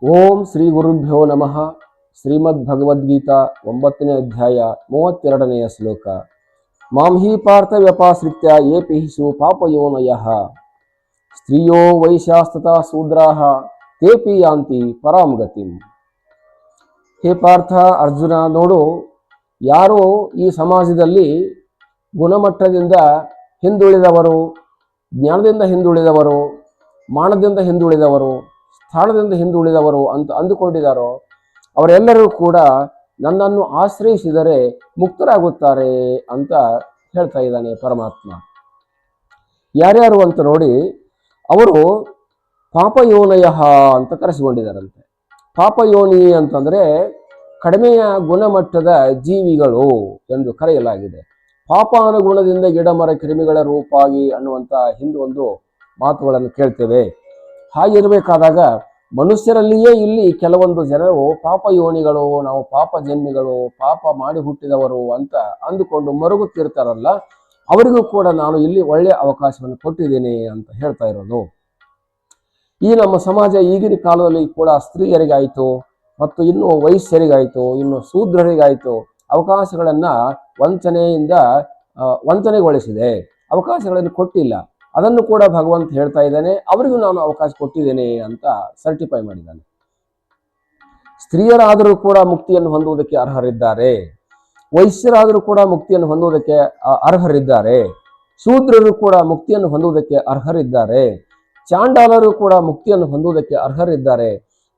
ಓಂ ಶ್ರೀ ಗುರುಭ್ಯೋ ನಮಃ. ಶ್ರೀಮದ್ ಭಗವದ್ಗೀತಾ 9ನೇ ಅಧ್ಯಾಯ 32ನೆಯ ಶ್ಲೋಕ. ಮಾಂ ಹಿ ಪಾರ್ಥ ವ್ಯಪಾಶ್ರಿತ್ಯ ಯೇಪಿ ಹಿಷು ಪಾಪಯೋನಯಃ ಸ್ತ್ರೀಯೋ ವೈಶ್ಯಾಸ್ತತಾ ಶೂದ್ರಾಃ ತೇಪಿ ಯಾಂತಿ ಪರಾಂ ಗತಿಂ. ಹೇ ಪಾರ್ಥ, ಅರ್ಜುನ, ನೋಡು, ಯಾರು ಈ ಸಮಾಜದಲ್ಲಿ ಗುಣಮಟ್ಟದಿಂದ ಹಿಂದುಳಿದವರು, ಜ್ಞಾನದಿಂದ ಹಿಂದುಳಿದವರು, ಮಾನದಿಂದ ಹಿಂದುಳಿದವರು, ಸ್ಥಾನದಿಂದ ಹಿಂದುಳಿದವರು ಅಂತ ಅಂದುಕೊಂಡಿದ್ದಾರೋ ಅವರೆಲ್ಲರೂ ಕೂಡ ನನ್ನನ್ನು ಆಶ್ರಯಿಸಿದರೆ ಮುಕ್ತರಾಗುತ್ತಾರೆ ಅಂತ ಹೇಳ್ತಾ ಇದ್ದಾನೆ ಪರಮಾತ್ಮ. ಯಾರ್ಯಾರು ಅಂತ ನೋಡಿ, ಅವರು ಪಾಪಯೋನಯ ಅಂತ ಕರೆಸಿಕೊಂಡಿದ್ದಾರಂತೆ. ಪಾಪಯೋನಿ ಅಂತಂದರೆ ಕಡಿಮೆಯ ಗುಣಮಟ್ಟದ ಜೀವಿಗಳು ಎಂದು ಕರೆಯಲಾಗಿದೆ. ಪಾಪಾನುಗುಣದಿಂದ ಗಿಡಮರ ಕ್ರಿಮಿಗಳ ರೂಪಾಗಿ ಅನ್ನುವಂಥ ಹಿಂದೆ ಒಂದು ಮಾತುಗಳನ್ನು ಕೇಳ್ತೇವೆ. ಹಾಗಿರಬೇಕಾದಾಗ ಮನುಷ್ಯರಲ್ಲಿಯೇ ಇಲ್ಲಿ ಕೆಲವೊಂದು ಜನರು ಪಾಪಯೋನಿಗಳು, ನಾವು ಪಾಪ ಜನ್ಮಿಗಳು, ಪಾಪ ಮಾಡಿ ಹುಟ್ಟಿದವರು ಅಂತ ಅಂದುಕೊಂಡು ಮರುಗುತ್ತಿರ್ತಾರಲ್ಲ, ಅವರಿಗೂ ಕೂಡ ನಾನು ಇಲ್ಲಿ ಒಳ್ಳೆಯ ಅವಕಾಶವನ್ನು ಕೊಟ್ಟಿದ್ದೇನೆ ಅಂತ ಹೇಳ್ತಾ ಇರೋದು. ಈ ನಮ್ಮ ಸಮಾಜ ಈಗಿನ ಕಾಲದಲ್ಲಿ ಕೂಡ ಸ್ತ್ರೀಯರಿಗಾಯಿತು, ಮತ್ತು ಇನ್ನು ವೈಶ್ಯರಿಗಾಯಿತು, ಇನ್ನು ಶೂದ್ರರಿಗಾಯಿತು ಅವಕಾಶಗಳನ್ನು ವಂಚನೆಗೊಳಿಸಿದೆ, ಅವಕಾಶಗಳನ್ನು ಕೊಟ್ಟಿಲ್ಲ. ಅದನ್ನು ಕೂಡ ಭಗವಂತ ಹೇಳ್ತಾ ಇದ್ದಾನೆ, ಅವರಿಗೂ ನಾನು ಅವಕಾಶ ಕೊಟ್ಟಿದ್ದೇನೆ ಅಂತ ಸರ್ಟಿಫೈ ಮಾಡಿದ್ದಾನೆ. ಸ್ತ್ರೀಯರಾದರೂ ಕೂಡ ಮುಕ್ತಿಯನ್ನು ಹೊಂದುವುದಕ್ಕೆ ಅರ್ಹರಿದ್ದಾರೆ, ವೈಶ್ಯರಾದರೂ ಕೂಡ ಮುಕ್ತಿಯನ್ನು ಹೊಂದುವುದಕ್ಕೆ ಅರ್ಹರಿದ್ದಾರೆ, ಶೂದ್ರರು ಕೂಡ ಮುಕ್ತಿಯನ್ನು ಹೊಂದುವುದಕ್ಕೆ ಅರ್ಹರಿದ್ದಾರೆ, ಚಾಂಡಾಲರು ಕೂಡ ಮುಕ್ತಿಯನ್ನು ಹೊಂದುವುದಕ್ಕೆ ಅರ್ಹರಿದ್ದಾರೆ.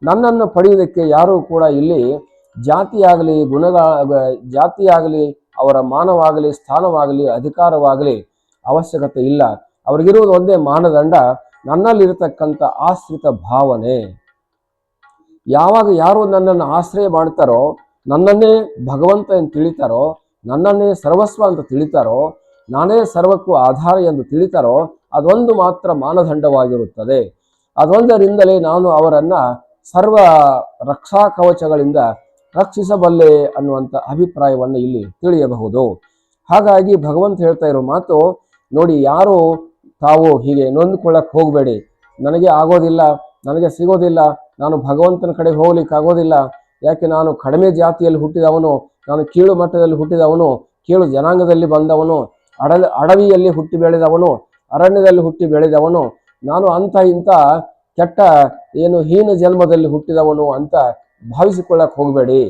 ನನ್ನನ್ನು ಪಡೆಯುವುದಕ್ಕೆ ಯಾರೂ ಕೂಡ ಇಲ್ಲಿ ಜಾತಿಯಾಗಲಿ ಜಾತಿಯಾಗಲಿ ಅವರ ಮಾನವಾಗಲಿ ಸ್ಥಾನವಾಗಲಿ ಅಧಿಕಾರವಾಗಲಿ ಅವಶ್ಯಕತೆ ಇಲ್ಲ. ಅವ್ರಿಗಿರುವುದು ಒಂದೇ ಮಾನದಂಡ, ನನ್ನಲ್ಲಿರತಕ್ಕಂಥ ಆಶ್ರಿತ ಭಾವನೆ. ಯಾವಾಗ ಯಾರು ನನ್ನನ್ನು ಆಶ್ರಯ ಮಾಡ್ತಾರೋ, ನನ್ನನ್ನೇ ಭಗವಂತ ಎಂದು ತಿಳಿತಾರೋ, ನನ್ನನ್ನೇ ಸರ್ವಸ್ವ ಅಂತ ತಿಳಿತಾರೋ, ನಾನೇ ಸರ್ವಕ್ಕೂ ಆಧಾರ ಎಂದು ತಿಳಿತಾರೋ, ಅದೊಂದು ಮಾತ್ರ ಮಾನದಂಡವಾಗಿರುತ್ತದೆ. ಅದೊಂದರಿಂದಲೇ ನಾನು ಅವರನ್ನು ಸರ್ವ ರಕ್ಷಾ ಕವಚಗಳಿಂದ ರಕ್ಷಿಸಬಲ್ಲೆ ಅನ್ನುವಂಥ ಅಭಿಪ್ರಾಯವನ್ನು ಇಲ್ಲಿ ತಿಳಿಯಬಹುದು. ಹಾಗಾಗಿ ಭಗವಂತ ಹೇಳ್ತಾ ಇರೋ ಮಾತು ನೋಡಿ, ಯಾರು ತಾವು ಹೀಗೆ ನೊಂದುಕೊಳ್ಳಕ್ಕೆ ಹೋಗಬೇಡಿ. ನನಗೆ ಆಗೋದಿಲ್ಲ, ನನಗೆ ಸಿಗೋದಿಲ್ಲ, ನಾನು ಭಗವಂತನ ಕಡೆ ಹೋಗ್ಲಿಕ್ಕೆ ಆಗೋದಿಲ್ಲ, ಯಾಕೆ ನಾನು ಕಡಿಮೆ ಜಾತಿಯಲ್ಲಿ ಹುಟ್ಟಿದವನು, ನಾನು ಕೀಳು ಮಟ್ಟದಲ್ಲಿ ಹುಟ್ಟಿದವನು, ಕೀಳು ಜನಾಂಗದಲ್ಲಿ ಬಂದವನು, ಅಡವಿಯಲ್ಲಿ ಹುಟ್ಟಿ ಬೆಳೆದವನು, ಅರಣ್ಯದಲ್ಲಿ ಹುಟ್ಟಿ ಬೆಳೆದವನು, ನಾನು ಇಂಥ ಕೆಟ್ಟ ಹೀನ ಜನ್ಮದಲ್ಲಿ ಹುಟ್ಟಿದವನು ಅಂತ ಭಾವಿಸಿಕೊಳ್ಳಕ್ಕೆ ಹೋಗಬೇಡಿ.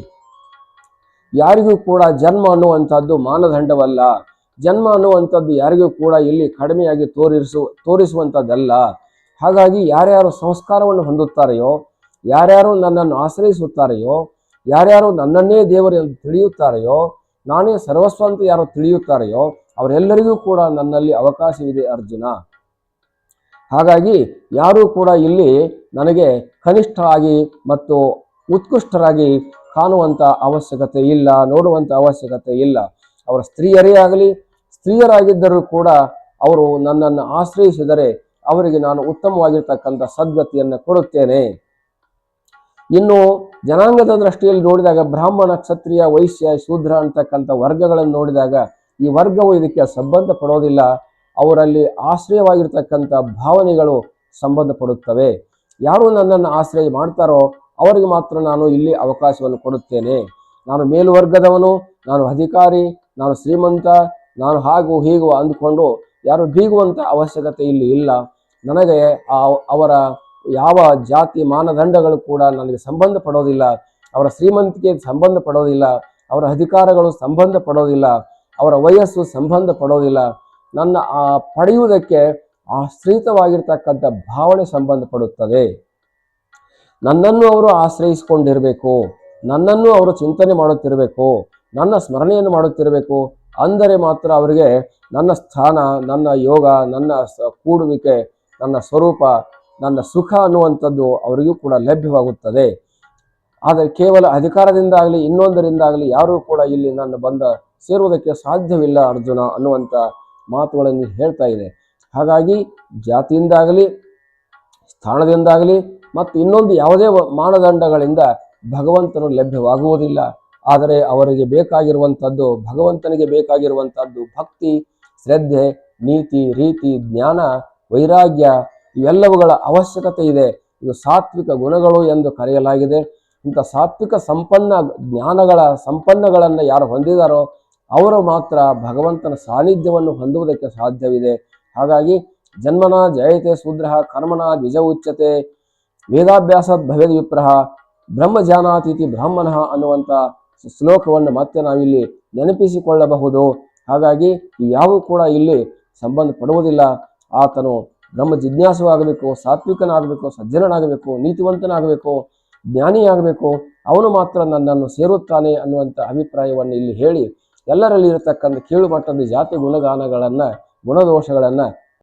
ಯಾರಿಗೂ ಕೂಡ ಜನ್ಮ ಅನ್ನುವಂಥದ್ದು ಮಾನದಂಡವಲ್ಲ. ಜನ್ಮ ಅನ್ನುವಂಥದ್ದು ಯಾರಿಗೂ ಕೂಡ ಇಲ್ಲಿ ಕಡಿಮೆಯಾಗಿ ತೋರಿಸುವಂಥದ್ದಲ್ಲ. ಹಾಗಾಗಿ ಯಾರ್ಯಾರು ಸಂಸ್ಕಾರವನ್ನು ಹೊಂದುತ್ತಾರೆಯೋ, ಯಾರ್ಯಾರು ನನ್ನನ್ನು ಆಶ್ರಯಿಸುತ್ತಾರೆಯೋ, ಯಾರ್ಯಾರು ನನ್ನನ್ನೇ ದೇವರು ಎಂದು ತಿಳಿಯುತ್ತಾರೆಯೋ, ನಾನೇ ಸರ್ವಸ್ವ ಅಂತ ಯಾರು ತಿಳಿಯುತ್ತಾರೆಯೋ ಅವರೆಲ್ಲರಿಗೂ ಕೂಡ ನನ್ನಲ್ಲಿ ಅವಕಾಶವಿದೆ ಅರ್ಜುನ. ಹಾಗಾಗಿ ಯಾರೂ ಕೂಡ ಇಲ್ಲಿ ನನಗೆ ಕನಿಷ್ಠ ಆಗಿ ಮತ್ತು ಉತ್ಕೃಷ್ಟರಾಗಿ ಕಾಣುವಂಥ ಅವಶ್ಯಕತೆ ಇಲ್ಲ, ನೋಡುವಂಥ ಅವಶ್ಯಕತೆ ಇಲ್ಲ. ಅವರ ಸ್ತ್ರೀಯರೇ ಆಗಲಿ ಸ್ತ್ರೀಯರಾಗಿದ್ದರೂ ಕೂಡ ಅವರು ನನ್ನನ್ನು ಆಶ್ರಯಿಸಿದರೆ ಅವರಿಗೆ ನಾನು ಉತ್ತಮವಾಗಿರ್ತಕ್ಕಂಥ ಸದ್ಗತಿಯನ್ನು ಕೊಡುತ್ತೇನೆ. ಇನ್ನು ಜನಾಂಗದ ದೃಷ್ಟಿಯಲ್ಲಿ ನೋಡಿದಾಗ ಬ್ರಾಹ್ಮಣ, ಕ್ಷತ್ರಿಯ, ವೈಶ್ಯ, ಶೂದ್ರ ಅಂತಕ್ಕಂಥ ವರ್ಗಗಳನ್ನು ನೋಡಿದಾಗ ಈ ವರ್ಗವು ಇದಕ್ಕೆ ಸಂಬಂಧ ಪಡೋದಿಲ್ಲ. ಅವರಲ್ಲಿ ಆಶ್ರಯವಾಗಿರ್ತಕ್ಕಂಥ ಭಾವನೆಗಳು ಸಂಬಂಧಪಡುತ್ತವೆ. ಯಾರು ನನ್ನನ್ನು ಆಶ್ರಯ ಮಾಡ್ತಾರೋ ಅವರಿಗೆ ಮಾತ್ರ ನಾನು ಇಲ್ಲಿ ಅವಕಾಶವನ್ನು ಕೊಡುತ್ತೇನೆ. ನಾನು ಮೇಲುವರ್ಗದವನು, ನಾನು ಅಧಿಕಾರಿ, ನಾನು ಶ್ರೀಮಂತ, ನಾನು ಹಾಗೂ ಹೀಗೂ ಅಂದುಕೊಂಡು ಯಾರು ಬೀಗುವಂಥ ಅವಶ್ಯಕತೆ ಇಲ್ಲಿ ಇಲ್ಲ. ನನಗೆ ಅವರ ಯಾವ ಜಾತಿ ಮಾನದಂಡಗಳು ಕೂಡ ನನಗೆ ಸಂಬಂಧ ಪಡೋದಿಲ್ಲ, ಅವರ ಶ್ರೀಮಂತಿಕೆ ಸಂಬಂಧ ಪಡೋದಿಲ್ಲ, ಅವರ ಅಧಿಕಾರಗಳು ಸಂಬಂಧ ಪಡೋದಿಲ್ಲ, ಅವರ ವಯಸ್ಸು ಸಂಬಂಧ ಪಡೋದಿಲ್ಲ. ನನ್ನ ಪಡೆಯುವುದಕ್ಕೆ ಆಶ್ರಿತವಾಗಿರ್ತಕ್ಕಂಥ ಭಾವನೆ ಸಂಬಂಧಪಡುತ್ತದೆ. ನನ್ನನ್ನು ಅವರು ಆಶ್ರಯಿಸಿಕೊಂಡಿರಬೇಕು, ನನ್ನನ್ನು ಅವರು ಚಿಂತನೆ ಮಾಡುತ್ತಿರಬೇಕು, ನನ್ನ ಸ್ಮರಣೆಯನ್ನು ಮಾಡುತ್ತಿರಬೇಕು. ಅಂದರೆ ಮಾತ್ರ ಅವರಿಗೆ ನನ್ನ ಸ್ಥಾನ, ನನ್ನ ಯೋಗ, ನನ್ನ ಕೂಡುವಿಕೆ, ನನ್ನ ಸ್ವರೂಪ, ನನ್ನ ಸುಖ ಅನ್ನುವಂಥದ್ದು ಅವರಿಗೂ ಕೂಡ ಲಭ್ಯವಾಗುತ್ತದೆ. ಆದರೆ ಕೇವಲ ಅಧಿಕಾರದಿಂದಾಗಲಿ ಇನ್ನೊಂದರಿಂದಾಗಲಿ ಯಾರೂ ಕೂಡ ಇಲ್ಲಿ ನನ್ನ ಬಂದ ಸೇರುವುದಕ್ಕೆ ಸಾಧ್ಯವಿಲ್ಲ ಅರ್ಜುನ ಅನ್ನುವಂಥ ಮಾತುಗಳನ್ನು ಹೇಳ್ತಾ ಇದೆ. ಹಾಗಾಗಿ ಜಾತಿಯಿಂದಾಗಲಿ ಸ್ಥಾನದಿಂದಾಗಲಿ ಮತ್ತು ಇನ್ನೊಂದು ಯಾವುದೇ ಮಾನದಂಡಗಳಿಂದ ಭಗವಂತನು ಲಭ್ಯವಾಗುವುದಿಲ್ಲ. ಆದರೆ ಅವರಿಗೆ ಬೇಕಾಗಿರುವಂಥದ್ದು, ಭಗವಂತನಿಗೆ ಬೇಕಾಗಿರುವಂಥದ್ದು ಭಕ್ತಿ, ಶ್ರದ್ಧೆ, ನೀತಿ, ರೀತಿ, ಜ್ಞಾನ, ವೈರಾಗ್ಯ ಇವೆಲ್ಲವುಗಳ ಅವಶ್ಯಕತೆ ಇದೆ. ಇದು ಸಾತ್ವಿಕ ಗುಣಗಳು ಎಂದು ಕರೆಯಲಾಗಿದೆ. ಇಂಥ ಸಾತ್ವಿಕ ಸಂಪನ್ನಗಳನ್ನು ಯಾರು ಹೊಂದಿದಾರೋ ಅವರು ಮಾತ್ರ ಭಗವಂತನ ಸಾನ್ನಿಧ್ಯವನ್ನು ಹೊಂದುವುದಕ್ಕೆ ಸಾಧ್ಯವಿದೆ. ಹಾಗಾಗಿ ಜನ್ಮನ ಜಯತೆ ಶೂದ್ರಃ ಕರ್ಮಣ ದ್ವಿಜ ಉಚ್ಯತೆ ವೇದಾಭ್ಯಾಸ ಭವೇದ್ ವಿಪ್ರಃ ಬ್ರಹ್ಮಜಾನಾತೀತಿ ಬ್ರಾಹ್ಮಣಃ ಅನ್ನುವಂಥ ಶ್ಲೋಕವನ್ನು ಮತ್ತೆ ನಾವಿಲ್ಲಿ ನೆನಪಿಸಿಕೊಳ್ಳಬಹುದು. ಹಾಗಾಗಿ ಯಾವ ಕೂಡ ಇಲ್ಲಿ ಸಂಬಂಧಪಡುವುದಿಲ್ಲ. ಆತನು ಬ್ರಹ್ಮ ಜಿಜ್ಞಾಸು ಆಗಬೇಕು, ಸಾತ್ವಿಕನಾಗಬೇಕು, ಸಜ್ಜನನಾಗಬೇಕು, ನೀತಿವಂತನಾಗಬೇಕು, ಜ್ಞಾನಿಯಾಗಬೇಕು, ಅವನು ಮಾತ್ರ ನನ್ನನ್ನು ಸೇರುತ್ತಾನೆ ಅನ್ನುವಂಥ ಅಭಿಪ್ರಾಯವನ್ನು ಇಲ್ಲಿ ಹೇಳಿ ಎಲ್ಲರಲ್ಲಿ ಇರತಕ್ಕಂಥ ಕೀಳು ಮಟ್ಟದ ಜಾತಿ ಗುಣಗಾನಗಳನ್ನು ಗುಣದೋಷಗಳನ್ನು